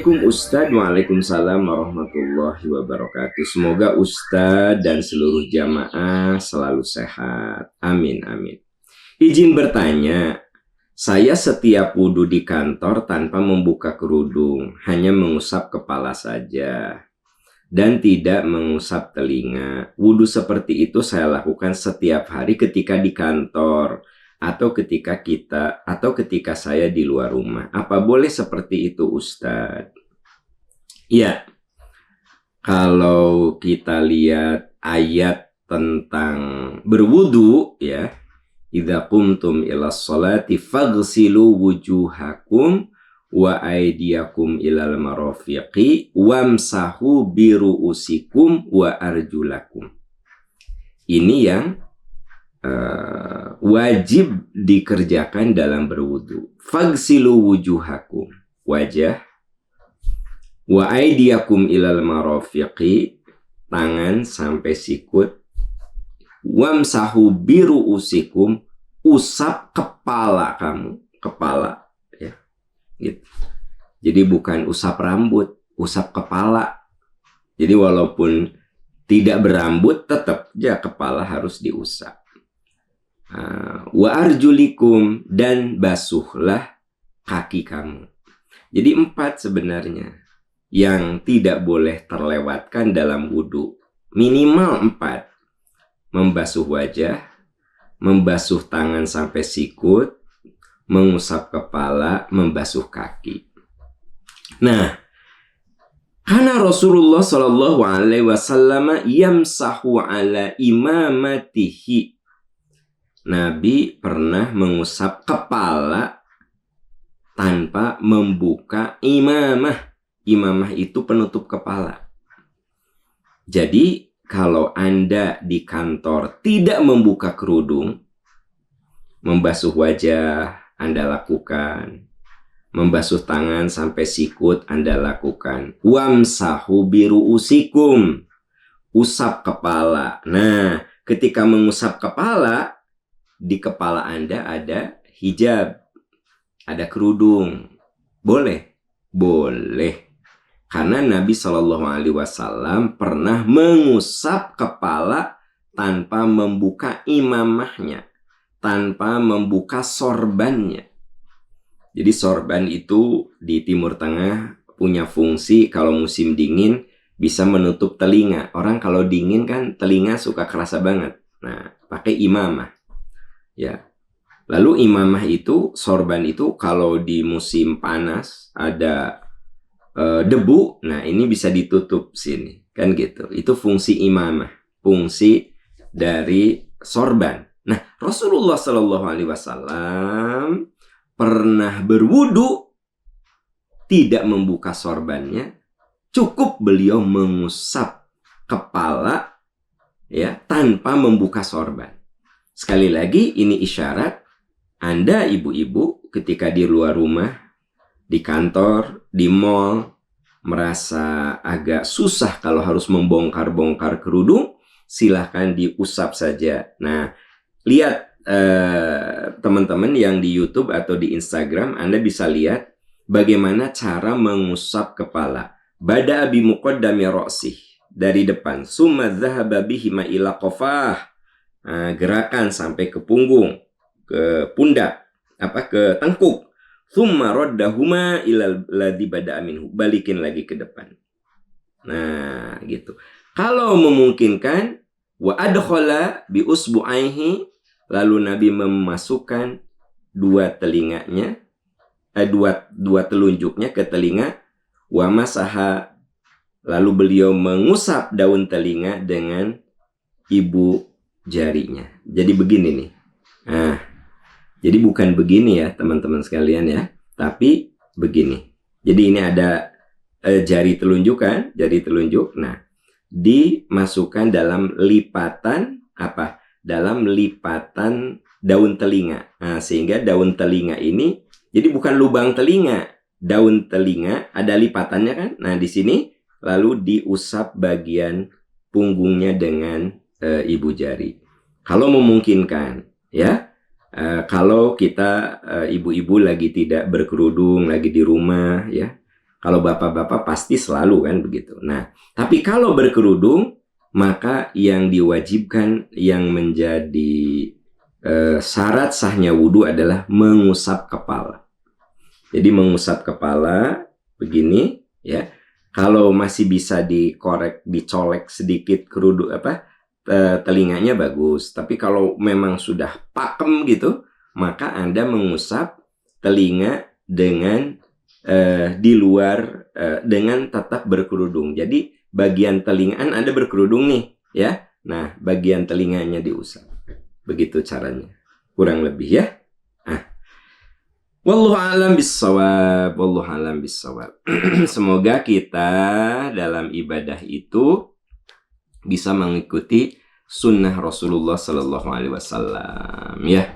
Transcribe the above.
Assalamualaikum Ustadz. Waalaikumsalam warahmatullahi wabarakatuh. Semoga Ustadz dan seluruh jamaah selalu sehat. Amin, amin. Izin bertanya, saya setiap wudhu di kantor tanpa membuka kerudung, hanya mengusap kepala saja dan tidak mengusap telinga. Wudhu seperti itu saya lakukan setiap hari ketika di kantor atau ketika saya di luar rumah. Apa boleh seperti itu, Ustadz? Ya, kalau kita lihat ayat tentang berwudu, ya, idza qumtum ilas sholati faghsilu wujuhakum wa aydiyakum ilal marafiqi wamsahu biru'usikum wa arjulakum. Ini yang wajib dikerjakan dalam berwudu. Faghsilu wujuhakum, wajah, wa aydiyakum ilal marafiqi, tangan sampai sikut, wamsahu biru'usikum, usap kepala kamu, kepala, ya, gitu. Jadi bukan usap rambut, usap kepala. Jadi walaupun tidak berambut, tetap ya kepala harus diusap. Wa arjulikum, dan basuhlah kaki kamu. Jadi 4 sebenarnya yang tidak boleh terlewatkan dalam wudhu. Minimal 4. Membasuh wajah, membasuh tangan sampai sikut, mengusap kepala, membasuh kaki. Nah, karena Rasulullah Shallallahu Alaihi Wasallam yamsahu ala imamatihi, Nabi pernah mengusap kepala tanpa membuka imamah. Imamah itu penutup kepala. Jadi kalau Anda di kantor tidak membuka kerudung, membasuh wajah Anda lakukan, membasuh tangan sampai sikut Anda lakukan. Wamsahu biru'usikum, usap kepala. Nah, ketika mengusap kepala, di kepala Anda ada hijab, ada kerudung. Boleh? Boleh. Karena Nabi Shallallahu Alaihi Wasallam pernah mengusap kepala tanpa membuka imamahnya, tanpa membuka sorbannya. Jadi sorban itu di Timur Tengah punya fungsi kalau musim dingin bisa menutup telinga. Orang kalau dingin kan telinga suka kerasa banget. Nah, pakai imamah. Ya, lalu imamah itu, sorban itu kalau di musim panas ada debu, nah ini bisa ditutup sini, kan gitu. Itu fungsi imamah, fungsi dari sorban. Nah, Rasulullah Shallallahu Alaihi Wasallam pernah berwudu tidak membuka sorbannya, cukup beliau mengusap kepala, ya, tanpa membuka sorban. Sekali lagi, ini isyarat Anda ibu-ibu ketika di luar rumah, di kantor, di mall, merasa agak susah kalau harus membongkar-bongkar kerudung, silahkan diusap saja. Nah, lihat teman-teman yang di YouTube atau di Instagram, Anda bisa lihat bagaimana cara mengusap kepala. Bada bi muqaddami ra'sih, dari depan. Summa dhahaba bihima ila qafah. Nah, gerakan sampai ke punggung, ke pundak, ke tengkuk. Thumma raddahuma ilal ladzi bada'a minhu, balikin lagi ke depan. Nah, gitu. Kalau memungkinkan, wa adkhala bi usbu'aihi, lalu Nabi memasukkan dua telinganya, dua telunjuknya ke telinga, wa masaha, lalu beliau mengusap daun telinga dengan ibu jarinya. Jadi begini nih. Nah, jadi bukan begini ya teman-teman sekalian ya, tapi begini. Jadi ini ada jari telunjuk kan, jari telunjuk. Nah, dimasukkan dalam lipatan apa? Dalam lipatan daun telinga. Nah, sehingga daun telinga ini jadi bukan lubang telinga, daun telinga ada lipatannya kan. Nah, di sini lalu diusap bagian punggungnya dengan ibu jari. Kalau memungkinkan, ya. Kalau kita ibu-ibu lagi tidak berkerudung, lagi di rumah, ya, Kalau bapak-bapak pasti selalu kan begitu. Nah, tapi kalau berkerudung, maka yang diwajibkan, yang menjadi syarat sahnya wudhu adalah mengusap kepala. Jadi mengusap kepala begini, ya. Kalau masih bisa dikorek, dicolek sedikit kerudung telinganya bagus. Tapi kalau memang sudah pakem gitu, maka Anda mengusap telinga dengan di luar dengan tetap berkerudung. Jadi bagian telinga Anda berkerudung nih, ya. Nah, bagian telinganya diusap. Begitu caranya. Kurang lebih ya. Wallahu a'lam bissawab, wallahu a'lam bissawab. Semoga kita dalam ibadah itu bisa mengikuti sunnah Rasulullah Sallallahu Alaihi Wasallam, ya.